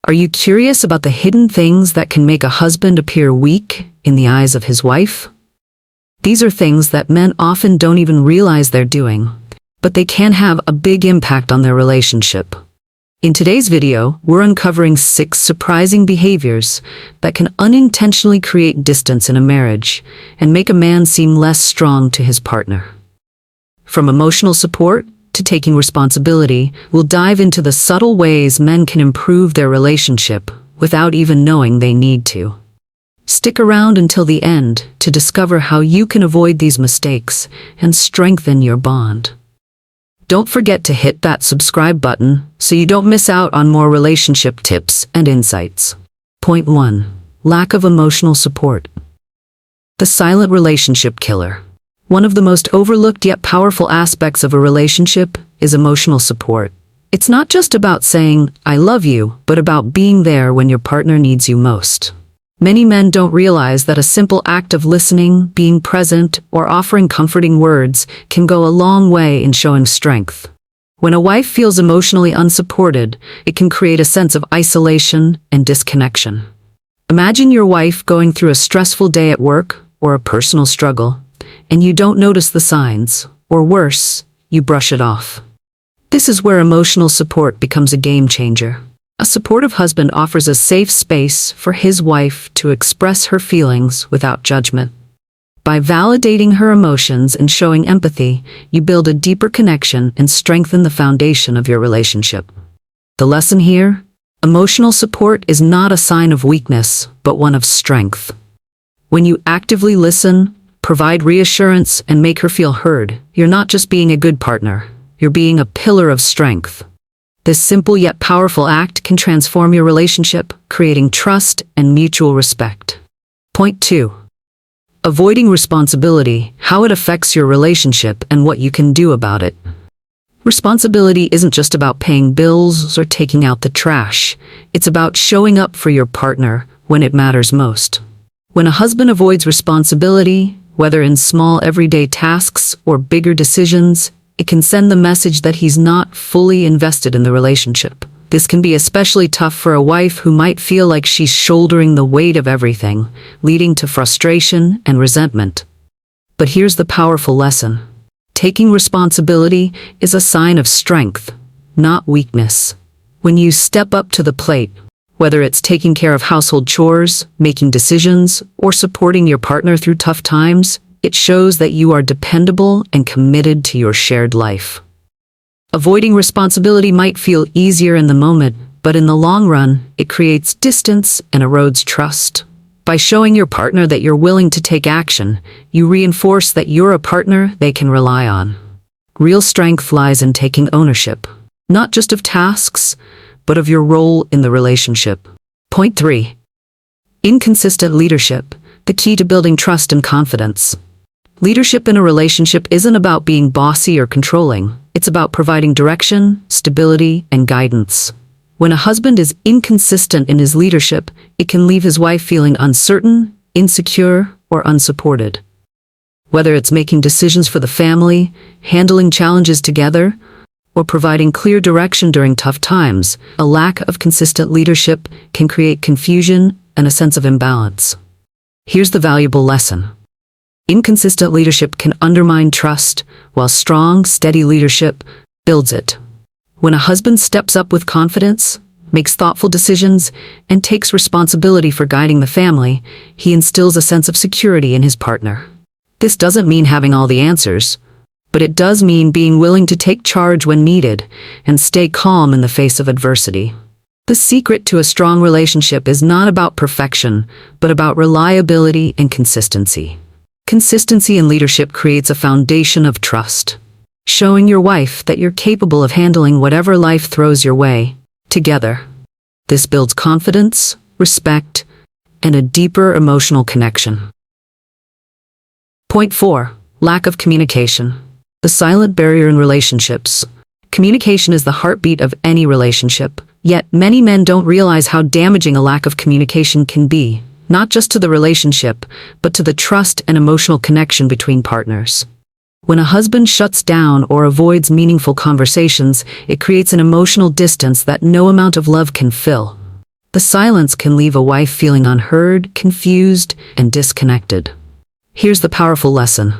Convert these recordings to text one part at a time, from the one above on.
Are you curious about the hidden things that can make a husband appear weak in the eyes of his wife? These are things that men often don't even realize they're doing, but they can have a big impact on their relationship. In today's video, we're uncovering 6 surprising behaviors that can unintentionally create distance in a marriage and make a man seem less strong to his partner. From emotional support to taking responsibility, we'll dive into the subtle ways men can improve their relationship without even knowing they need to. Stick around until the end to discover how you can avoid these mistakes and strengthen your bond. Don't forget to hit that subscribe button so you don't miss out on more relationship tips and insights. Point 1. Lack of emotional support. The silent relationship killer. One of the most overlooked yet powerful aspects of a relationship is emotional support. It's not just about saying, "I love you," but about being there when your partner needs you most. Many men don't realize that a simple act of listening, being present, or offering comforting words can go a long way in showing strength. When a wife feels emotionally unsupported, it can create a sense of isolation and disconnection. Imagine your wife going through a stressful day at work or a personal struggle, and you don't notice the signs, or worse, you brush it off. This is where emotional support becomes a game changer. A supportive husband offers a safe space for his wife to express her feelings without judgment. By validating her emotions and showing empathy, you build a deeper connection and strengthen the foundation of your relationship. The lesson here? Emotional support is not a sign of weakness, but one of strength. When you actively listen, provide reassurance, and make her feel heard, you're not just being a good partner, you're being a pillar of strength. This simple yet powerful act can transform your relationship, creating trust and mutual respect. Point 2. Avoiding responsibility, how it affects your relationship and what you can do about it. Responsibility isn't just about paying bills or taking out the trash. It's about showing up for your partner when it matters most. When a husband avoids responsibility, whether in small everyday tasks or bigger decisions, it can send the message that he's not fully invested in the relationship. This can be especially tough for a wife who might feel like she's shouldering the weight of everything, leading to frustration and resentment. But here's the powerful lesson. Taking responsibility is a sign of strength, not weakness. When you step up to the plate, whether it's taking care of household chores, making decisions, or supporting your partner through tough times, it shows that you are dependable and committed to your shared life. Avoiding responsibility might feel easier in the moment, but in the long run, it creates distance and erodes trust. By showing your partner that you're willing to take action, you reinforce that you're a partner they can rely on. Real strength lies in taking ownership, not just of tasks, but of your role in the relationship. Point 3. Inconsistent leadership, the key to building trust and confidence. Leadership in a relationship isn't about being bossy or controlling. It's about providing direction, stability, and guidance. When a husband is inconsistent in his leadership, it can leave his wife feeling uncertain, insecure, or unsupported. Whether it's making decisions for the family, handling challenges together, or providing clear direction during tough times, a lack of consistent leadership can create confusion and a sense of imbalance. Here's the valuable lesson. Inconsistent leadership can undermine trust, while strong, steady leadership builds it. When a husband steps up with confidence, makes thoughtful decisions, and takes responsibility for guiding the family, he instills a sense of security in his partner. This doesn't mean having all the answers, but it does mean being willing to take charge when needed and stay calm in the face of adversity. The secret to a strong relationship is not about perfection, but about reliability and consistency. Consistency in leadership creates a foundation of trust, showing your wife that you're capable of handling whatever life throws your way, together. This builds confidence, respect, and a deeper emotional connection. Point 4. Lack of communication. The silent barrier in relationships. Communication is the heartbeat of any relationship, yet many men don't realize how damaging a lack of communication can be, not just to the relationship, but to the trust and emotional connection between partners. When a husband shuts down or avoids meaningful conversations, it creates an emotional distance that no amount of love can fill. The silence can leave a wife feeling unheard, confused, and disconnected. Here's the powerful lesson.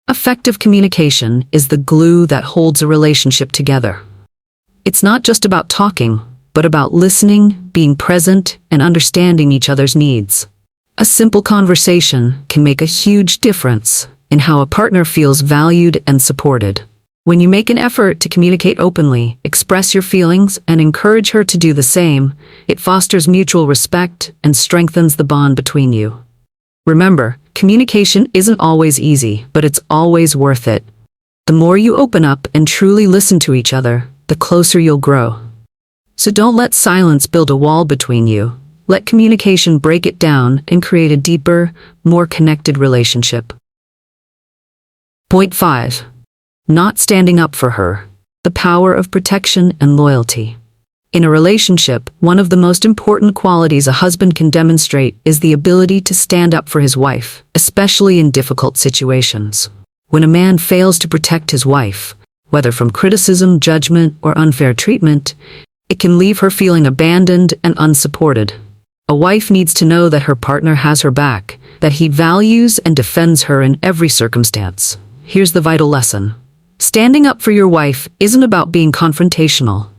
Effective communication is the glue that holds a relationship together. It's not just about talking, but about listening, being present, and understanding each other's needs. A simple conversation can make a huge difference in how a partner feels valued and supported. When you make an effort to communicate openly, express your feelings, and encourage her to do the same, it fosters mutual respect and strengthens the bond between you. Remember, communication isn't always easy, but it's always worth it. The more you open up and truly listen to each other, the closer you'll grow. So don't let silence build a wall between you. Let communication break it down and create a deeper, more connected relationship. Point 5. Not standing up for her. The power of protection and loyalty. In a relationship, one of the most important qualities a husband can demonstrate is the ability to stand up for his wife, especially in difficult situations. When a man fails to protect his wife, whether from criticism, judgment, or unfair treatment, it can leave her feeling abandoned and unsupported. A wife needs to know that her partner has her back, that he values and defends her in every circumstance. Here's the vital lesson. Standing up for your wife isn't about being confrontational.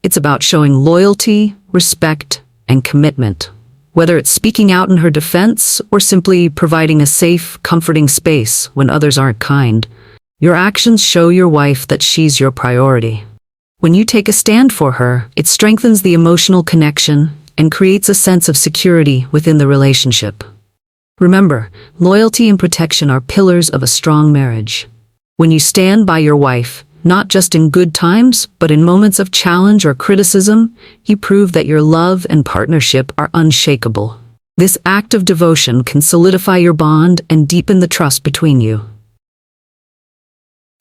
It's about showing loyalty, respect, and commitment. Whether it's speaking out in her defense or simply providing a safe, comforting space when others aren't kind, your actions show your wife that she's your priority. When you take a stand for her, it strengthens the emotional connection and creates a sense of security within the relationship. Remember, loyalty and protection are pillars of a strong marriage. When you stand by your wife, not just in good times, but in moments of challenge or criticism, you prove that your love and partnership are unshakable. This act of devotion can solidify your bond and deepen the trust between you.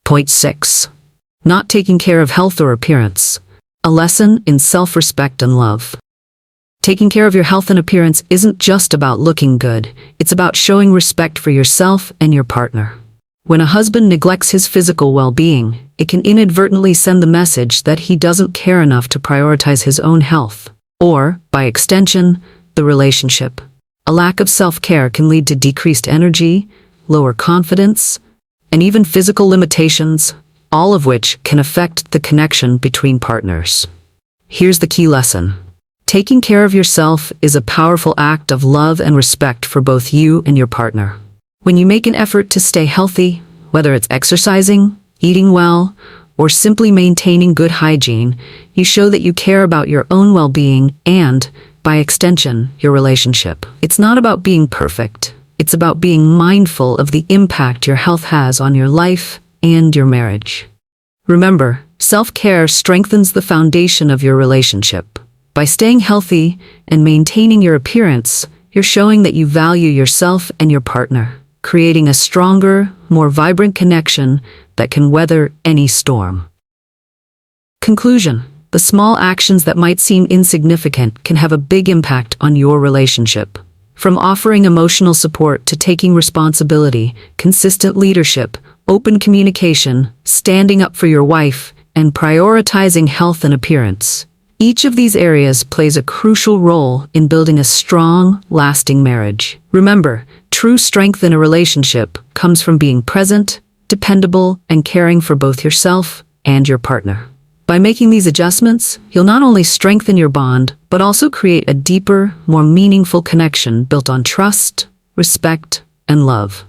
Point 6. Not taking care of health or appearance. A lesson in self-respect and love. Taking care of your health and appearance isn't just about looking good, it's about showing respect for yourself and your partner. When a husband neglects his physical well-being, it can inadvertently send the message that he doesn't care enough to prioritize his own health, or, by extension, the relationship. A lack of self-care can lead to decreased energy, lower confidence, and even physical limitations, all of which can affect the connection between partners. Here's the key lesson. Taking care of yourself is a powerful act of love and respect for both you and your partner. When you make an effort to stay healthy, whether it's exercising, eating well, or simply maintaining good hygiene, you show that you care about your own well-being and, by extension, your relationship. It's not about being perfect. It's about being mindful of the impact your health has on your life and your marriage. Remember, self-care strengthens the foundation of your relationship. By staying healthy and maintaining your appearance, you're showing that you value yourself and your partner, creating a stronger, more vibrant connection that can weather any storm. Conclusion. The small actions that might seem insignificant can have a big impact on your relationship. From offering emotional support to taking responsibility, consistent leadership, open communication, standing up for your wife, and prioritizing health and appearance. Each of these areas plays a crucial role in building a strong, lasting marriage. Remember, true strength in a relationship comes from being present, dependable, and caring for both yourself and your partner. By making these adjustments, you'll not only strengthen your bond, but also create a deeper, more meaningful connection built on trust, respect, and love.